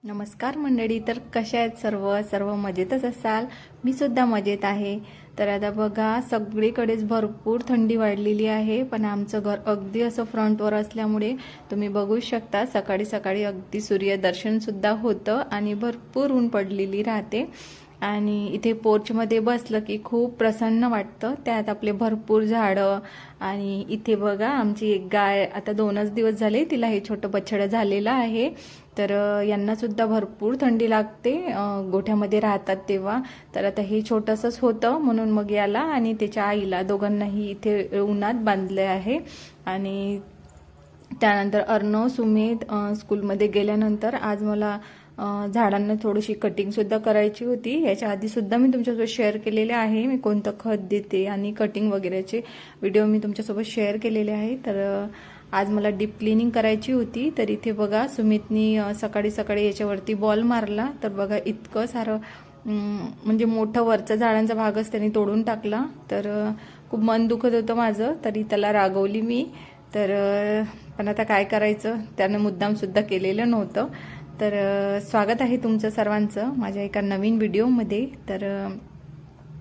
नमस्कार मंडळी. तर कशा आहेत सर्व मजेतच असाल. मी सुद्धा मजेत आहे. तर आता बघा सगळीकडेच भरपूर थंडी वाढलेली आहे, पण आमचं घर अगदी असं फ्रंटवर असल्यामुळे तुम्ही बघू शकता सकाळी सकाळी अगदी सूर्यदर्शन सुद्धा होतं आणि भरपूर ऊन पडलेली राहते. आणि इथे पोर्चमध्ये बसलं की खूप प्रसन्न वाटतं. त्यात आपले भरपूर झाडं आणि इथे बघा आमची एक गाय आता 2च दिवस झाले तिला हे छोटं बछडं झालेलं आहे. तर यांना सुद्धा भरपूर थंडी लागते गोठ्यामध्ये राहतात तेव्हा. तर आता हे छोटंसंच होतं म्हणून मग याला आणि त्याच्या आईला दोघांनाही इथे उन्हात बांधले आहे. आणि त्यानंतर अर्णव सुमित स्कूलमध्ये गेल्यानंतर आज मला झाडांना थोडीशी कटिंगसुद्धा करायची होती. याच्या आधीसुद्धा मी तुमच्यासोबत शेअर केलेले आहे, मी कोणतं खत देते आणि कटिंग वगैरेचे व्हिडिओ मी तुमच्यासोबत शेअर केलेले आहे. तर आज मला डीप क्लिनिंग करायची होती. तर इथे बघा सुमितनी सकाळी सकाळी याच्यावरती बॉल मारला. तर बघा इतकं सारं म्हणजे मोठं वरचा झाडांचा भागच त्यांनी तोडून टाकला. तर खूप मन दुखत होतं माझं, तरी त्याला रागवली मी. तर पण आता काय करायचं, त्यानं मुद्दामसुद्धा केलेलं नव्हतं. तर स्वागत आहे तुमचं सर्वांचं माझ्या एका नवीन व्हिडिओमध्ये. तर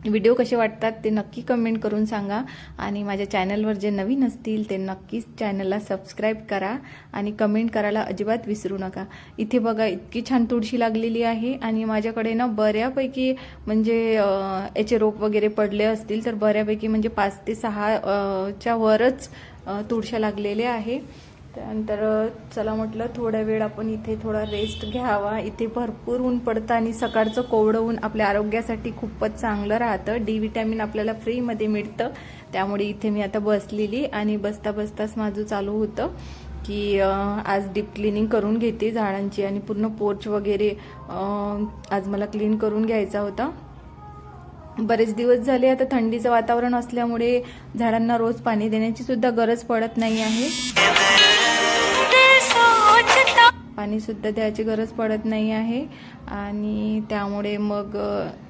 व्हिडिओ कसे वाटतात ते नक्की कमेंट करून सांगा. आणि माझ्या चॅनलवर जे नवीन असतील ते नक्कीच चॅनलला सबस्क्राईब करा आणि कमेंट करायला अजिबात विसरू नका. इथे बघा इतकी छान तुळशी लागलेली आहे आणि माझ्याकडे ना बऱ्यापैकी म्हणजे याचे रोप वगैरे पडले असतील तर बऱ्यापैकी म्हणजे 5 ते 6 च्या वरच तुळशा लागलेल्या आहे. त्यानंतर चला म्हटलं थोडा वेळ आपण इथे थोडा रेस्ट घ्यावा. इथे भरपूर ऊन पडतं आणि सकाळचं कोवळं ऊन आपल्या आरोग्यासाठी खूपच चांगलं राहतं. डी विटॅमिन आपल्याला फ्रीमध्ये मिळतं. त्यामुळे इथे मी आता बसलेली आणि बसता बसताच माझं चालू होतं की आज डीप क्लिनिंग करून घेते झाडांची आणि पूर्ण पोर्च वगैरे आज मला क्लीन करून घ्यायचा होता. बरेच दिवस झाले आता थंडीचं वातावरण असल्यामुळे झाडांना रोज पाणी देण्याची सुद्धा गरज पडत नाही आहे. पाणी सुद्धा द्यायची गरज पडत नाही आहे. आणि त्यामुळे मग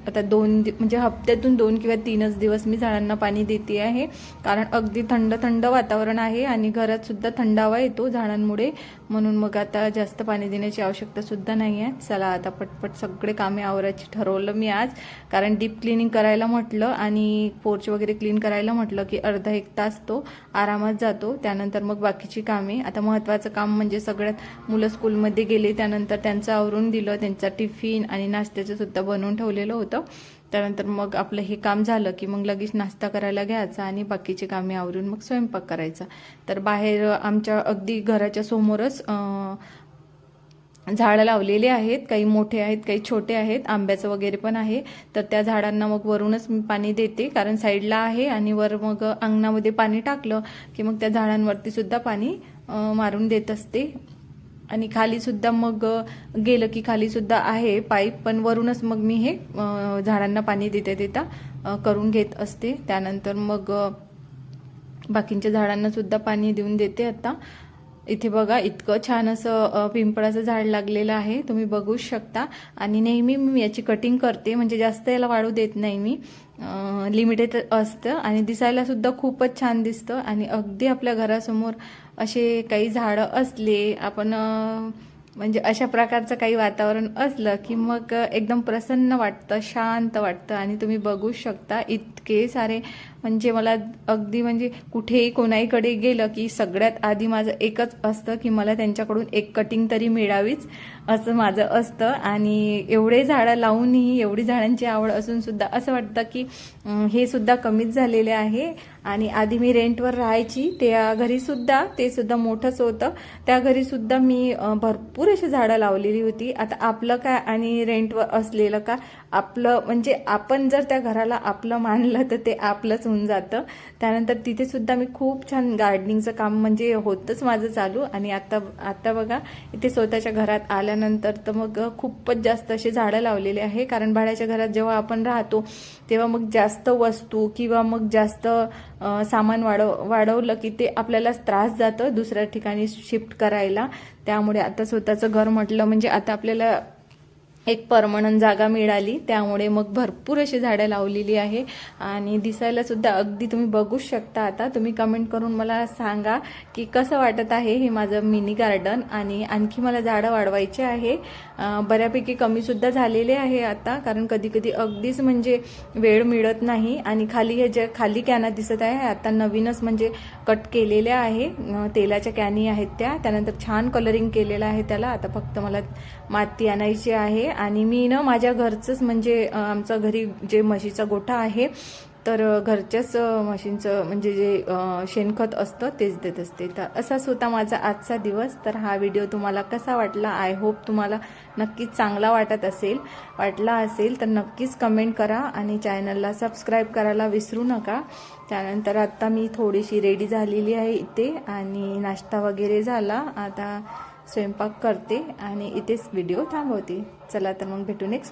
आता म्हणजे हप्त्यातून 2 किंवा 3च दिवस मी झाडांना पाणी देते आहे. कारण अगदी थंड थंड वातावरण आहे आणि घरात सुद्धा थंडावा येतो झाडांमुळे. म्हणून मग आता जास्त पाणी देण्याची आवश्यकता सुद्धा नाही आहे. चला आता पटपट सगळे कामे आवरायची ठरवलं मी आज. कारण डीप क्लिनिंग करायला म्हटलं आणि पोर्च वगैरे क्लीन करायला म्हटलं की अर्धा 1 तास तो आरामात जातो. त्यानंतर मग बाकीची कामे. आता महत्त्वाचं काम म्हणजे सगळ्यात मुलं स्कूलमध्ये गेले त्यानंतर त्यांचं आवरून दिलं, त्यांचा टिफिन आणि नाश्त्याचं सुद्धा बनवून ठेवलेलं होतं. त्यानंतर मग आपलं हे काम झालं की मग लगेच नाश्ता करायला घ्यायचा आणि बाकीचे कामे आवरून मग स्वयंपाक करायचा. तर बाहेर आमच्या अगदी घराच्या समोरच झाडं लावलेले आहेत. काही मोठे आहेत, काही छोटे आहेत. आंब्याचं वगैरे पण आहे. तर त्या झाडांना मग वरूनच मी पाणी देते कारण साईडला आहे आणि वर मग अंगणामध्ये पाणी टाकलं की मग त्या झाडांवरती सुद्धा पाणी मारून देत असते. आणि खाली सुद्धा मग गेलं की खाली सुद्धा आहे पाईप, पण वरूनच मग मी हे झाडांना पाणी देता करून घेत असते. त्यानंतर मग बाकींच्या झाडांना सुद्धा पाणी देऊन देते. आता इथे बघा इतकं छान असं पिंपळाचं झाड लागलेलं आहे, तुम्ही बघू शकता. आणि नेहमी मी याची कटिंग करते, म्हणजे जास्त याला वाढू देत नाही मी, लिमिटेड असतं आणि दिसायला सुद्धा खूपच छान दिसतं. आणि अगदी आपल्या घरासमोर असे काही झाडं असले आपण म्हणजे अशा प्रकारचं काही वातावरण असलं की मग एकदम प्रसन्न वाटतं, शांत वाटतं. आणि तुम्ही बघू शकता इतके सारे म्हणजे मला अगदी म्हणजे कुठेही कोणाहीकडे गेलं की सगळ्यात आधी माझं एकच असतं की मला त्यांच्याकडून एक कटिंग तरी मिळावीच असं माझं असतं. आणि एवढे झाडं लावूनही एवढी झाडांची आवड असून सुद्धा असं वाटतं की हे सुद्धा कमीच झालेले आहे. आणि आधी मी रेंटवर राहायची त्या घरी सुद्धा ते सुद्धा मोठंच होतं. त्या घरी सुद्धा मी भरपूर अशी झाडं लावलेली होती. आता आपलं काय आणि रेंटवर असलेलं का, आपलं म्हणजे आपण जर त्या घराला आपलं मानलं तर ते आपलंच होऊन जातं. त्यानंतर तिथे सुद्धा मी खूप छान गार्डनिंगचं काम म्हणजे होतंच माझं चालू. आणि आता बघा इथे स्वतःच्या घरात आल्यानंतर तर मग खूपच जास्त असे झाडं लावलेले आहे. कारण भाड्याच्या घरात जेव्हा आपण राहतो तेव्हा मग जास्त वस्तू किंवा मग जास्त सामान वाढवलं की ते आपल्याला त्रास जातं दुसऱ्या ठिकाणी शिफ्ट करायला. त्यामुळे आता स्वतःचं घर म्हटलं म्हणजे आता आपल्याला एक परमनंट जागा मिळाली. त्यामुळे मग भरपूर अशी झाडं लावलेली आहे आणि दिसायला सुद्धा अगदी तुम्ही बघू शकता. आता तुम्ही कमेंट करून मला सांगा की कसं वाटत आहे हे माझं मिनी गार्डन. आणि आणखी मला झाडं वाढवायचे आहे बऱ्यापैकी कमीसुद्धा झालेले आहे आता, कारण कधी कधी अगदीच म्हणजे वेळ मिळत नाही. आणि खाली हे जे खाली कॅना दिसत आहे आता नवीनच म्हणजे कट केलेल्या आहे, तेलाच्या कॅनी आहेत त्यानंतर छान कलरिंग केलेलं आहे त्याला. आता फक्त मला माती आणायची आहे. आणि मी ना माझ्या घरचंच म्हणजे आमचं घरी जे म्हशीचा गोठा आहे तर घरच्याच म्हशींचं म्हणजे जे शेणखत असतं तेच देत असते. तर असाच होता माझा आजचा दिवस. तर हा व्हिडिओ तुम्हाला कसा वाटला, आय होप तुम्हाला नक्कीच चांगला वाटला असेल तर नक्कीच कमेंट करा आणि चॅनलला सबस्क्राईब करायला विसरू नका. त्यानंतर आता मी थोडीशी रेडी झालेली आहे इथे आणि नाश्ता वगैरे झाला. आता स्वयंपाक करते आणि इथेच व्हिडिओ थांबवते. चला तर मग भेटू नेक्स्ट